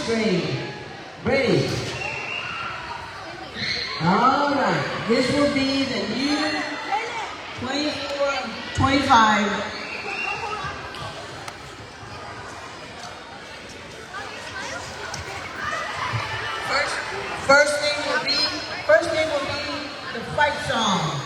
grade. Ready? All right. This will be the new 24-25. First thing will be the fight song.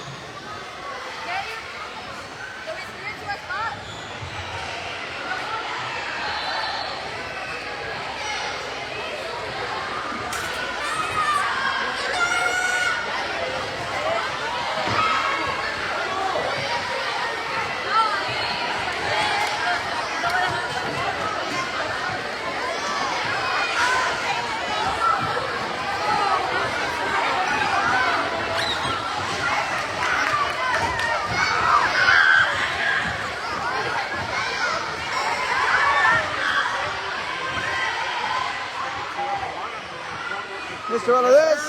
Mr. Valadez.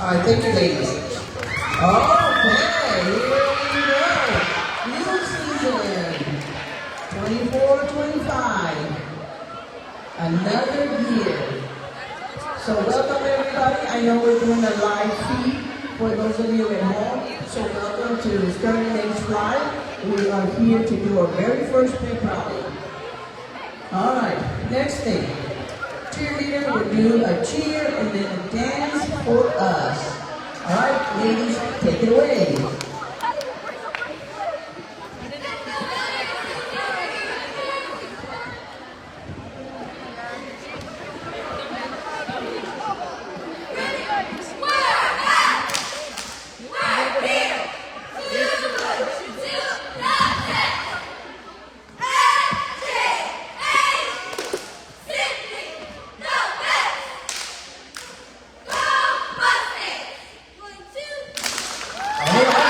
All right, thank you, ladies. Okay, here we go. New season, 24-25. Another year. So welcome everybody. I know we're doing a live feed for those of you at home. So welcome to Sterling Lakes Fly. We are here to do our very first pep rally. All right, next thing. Cheerleader will do a cheer and then a dance for us. All right, ladies, take it away. All right.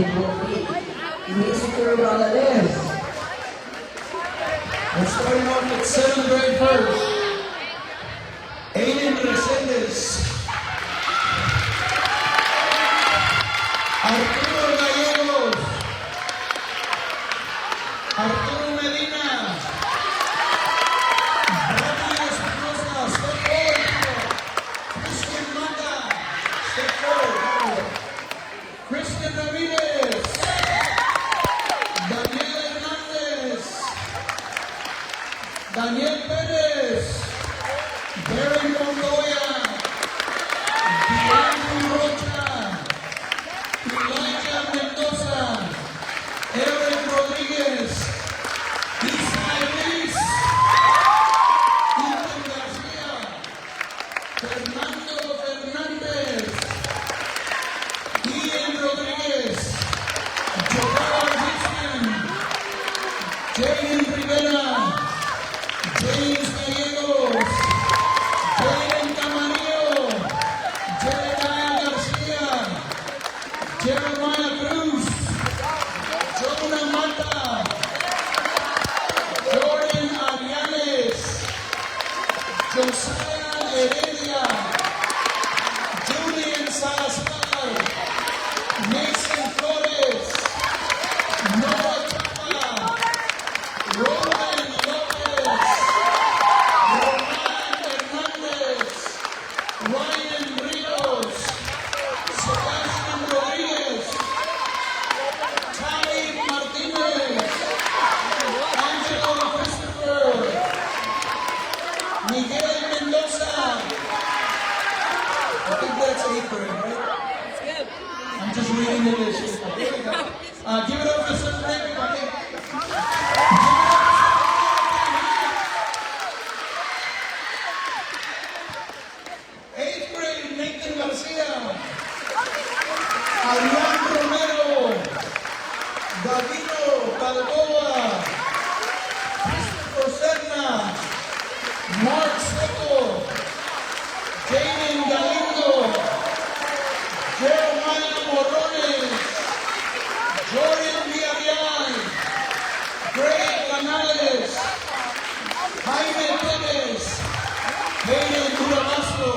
it will be Mr. Valadez. We're starting off at 7th grade first. Aiden Resendez. Arturo Gallegos. Arturo Medina. Bradley Espinosa. Step forward. Christian Mata. Step forward. Christian Ramirez. Daniel Hernandez. Daniel Perez. Barry Montoya. Diego Rocha. Elijah Mendoza. Eric Rodriguez. Ismael Luis. Ethan Garcia. Fernando Fernandez. Ian Rodriguez. Joao Guzman. Jaden Rivera. James Gallegos. Jaden Camarillo. Jeremiah Garcia. Jeremiah Cruz. Jonah Mata. Jordan Arianes. Josiah Heredia. Julian Salazar. Mason Flores. Noah Chapa. Roman Lopez. Roman Hernandez. Ryan Rios. Sebastian Rodriguez. Talib Martinez. Angelo Christopher. Miguel Mendoza. I think that's 8th grade, right? I'm just reading the list. Here we go. Give it up for 7th grade, everybody. Eighth grade, Nathan Garcia. Adrián Romero. Davino Balboa. Christopher Serna. Mark Soto. Jaden Galindo. Jeremiah Morones. Jordan Villarreal. Greg Canales. Jaime Perez. Hayden Duramasto.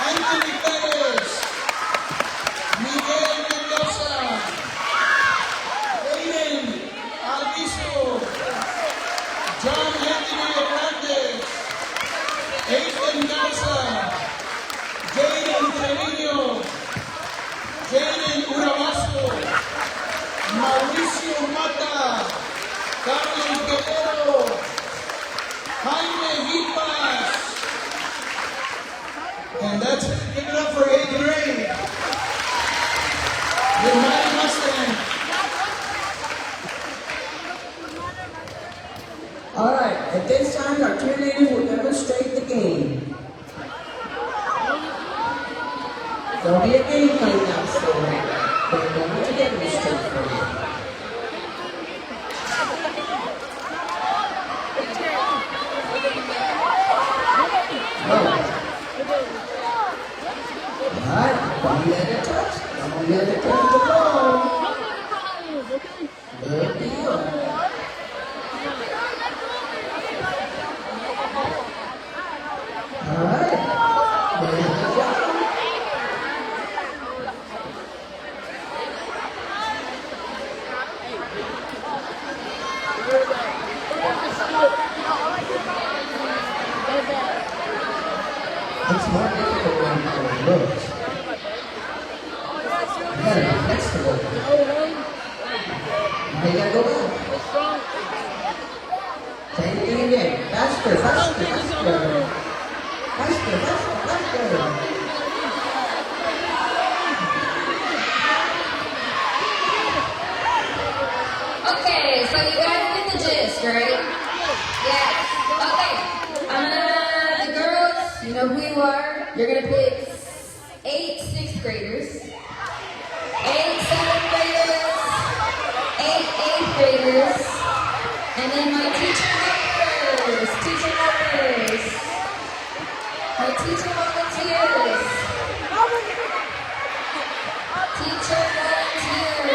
Anthony Perez. Miguel Mendoza. Aiden Alviso. John Anthony Hernandez. Ethan Garza. Jaden Trevino. Jaden Uramasto. Mauricio Mata. Carlos Guerrero. Jaime Vipas. And that's it. Give it up for 8th grade. The Mighty Mustang. All right, at this time, our cheerleaders will demonstrate the game. There'll be a game played now, so they're going to demonstrate for you. All right, don't let it touch. Don't let it touch the ball. Good deal. All right. There's the job. It's more difficult when it looks. You gotta be flexible. Now you gotta go back. Same thing again. Faster, faster, faster. Faster, faster, faster. Okay, so you guys get the gist, right? Yes. Okay. The girls, you know who you are. You're gonna pick 8 6th graders, 8 7th graders, 8 8th graders, and then my teacher helpers, my teacher volunteers, teacher volunteers.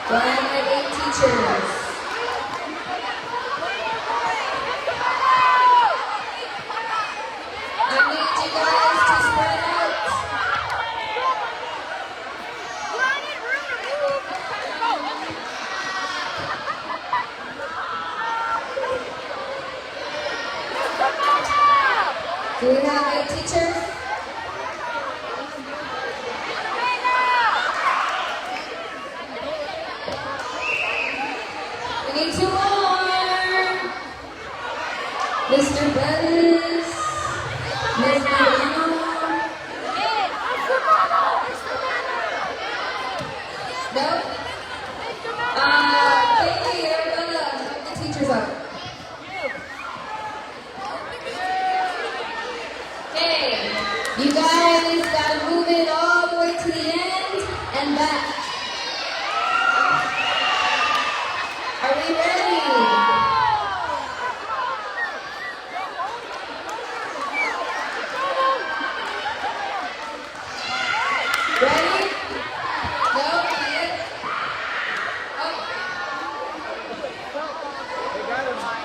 Do I have my 8 teachers? I need you guys to spread out. Do we have 8 teachers? We need 2 more. Mr. Bettis, Ms. Mariano. Nope. Kaylee, you're gonna help the teachers out. Okay, you guys gotta move it all the way to the end and back. Are we ready? Ready? No, not yet. Oh.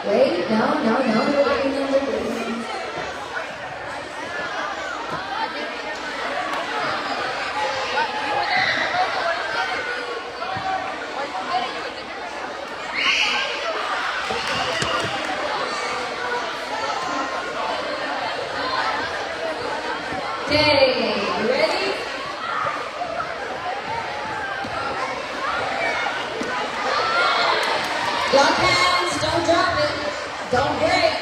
Wait, no. Okay, you ready? Lock hands, don't drop it, don't break.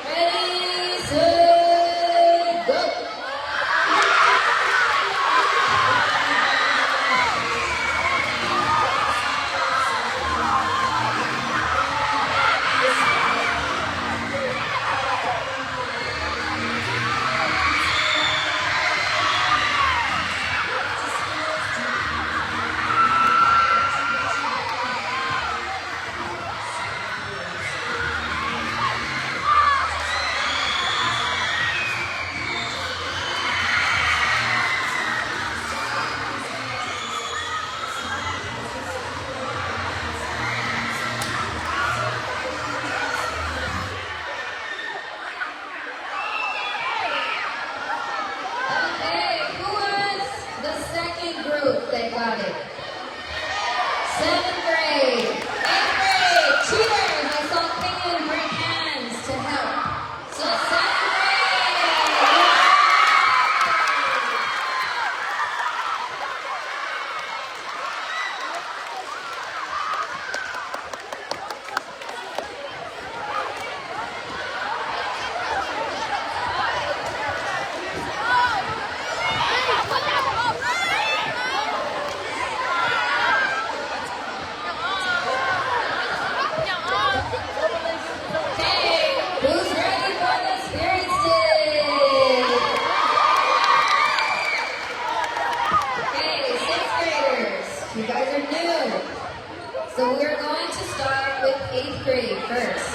Ready, set, go. Okay, who was the second group that got it? 7th grade, 8th grade, cheers! I saw Kenyon bring hands to help. So 7th grade. Okay, who's ready for the spirit stick? Okay, 6th graders, you guys are new. So we're going to start with 8th grade first.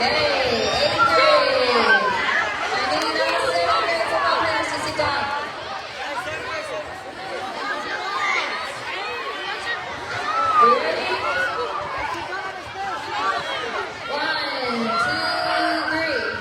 Okay, 8th grade. I need us 7th grade players to sit down. Are you ready? 1, 2, 3.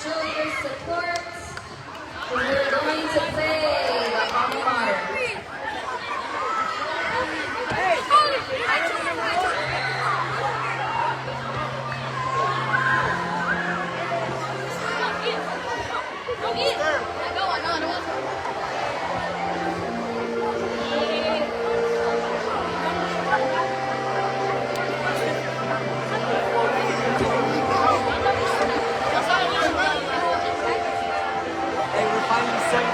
show your support. We're going to play the alma mater. Hey, we're finally safe.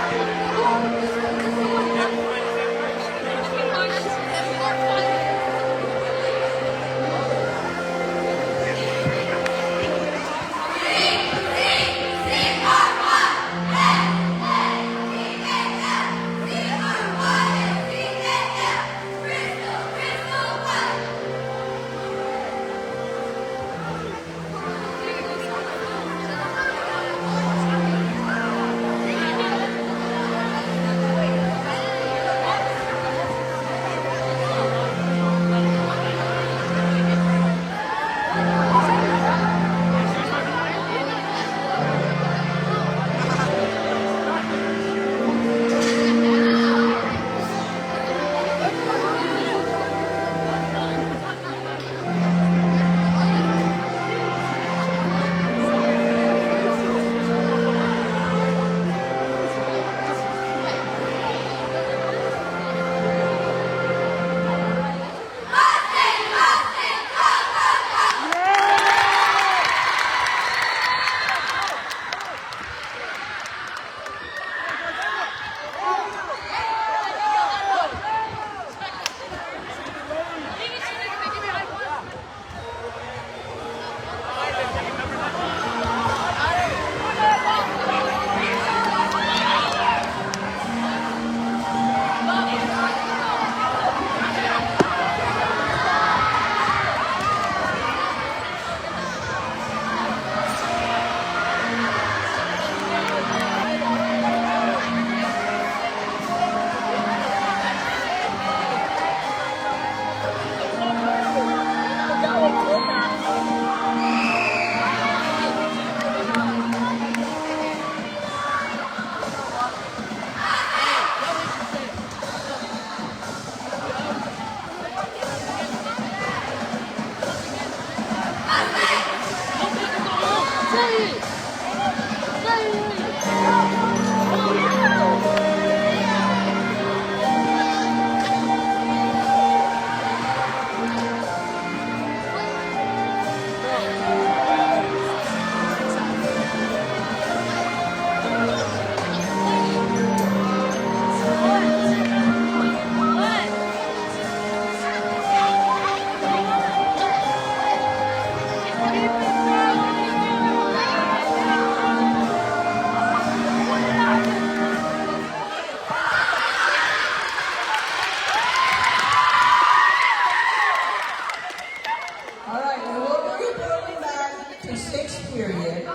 All right, we will be reporting back to sixth period,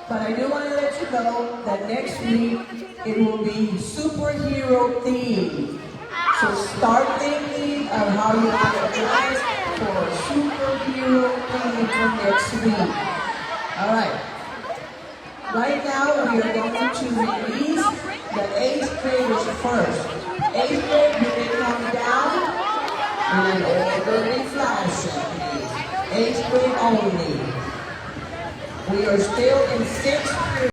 but I do want to let you know that next week it will be superhero themed. So start thinking of how you want to dress for superhero theme for next week. All right. Right now we are going to release the 8th graders first. 8th grade, you may come down in an orderly fashion, please. 8th grade only. We are still in 6th grade.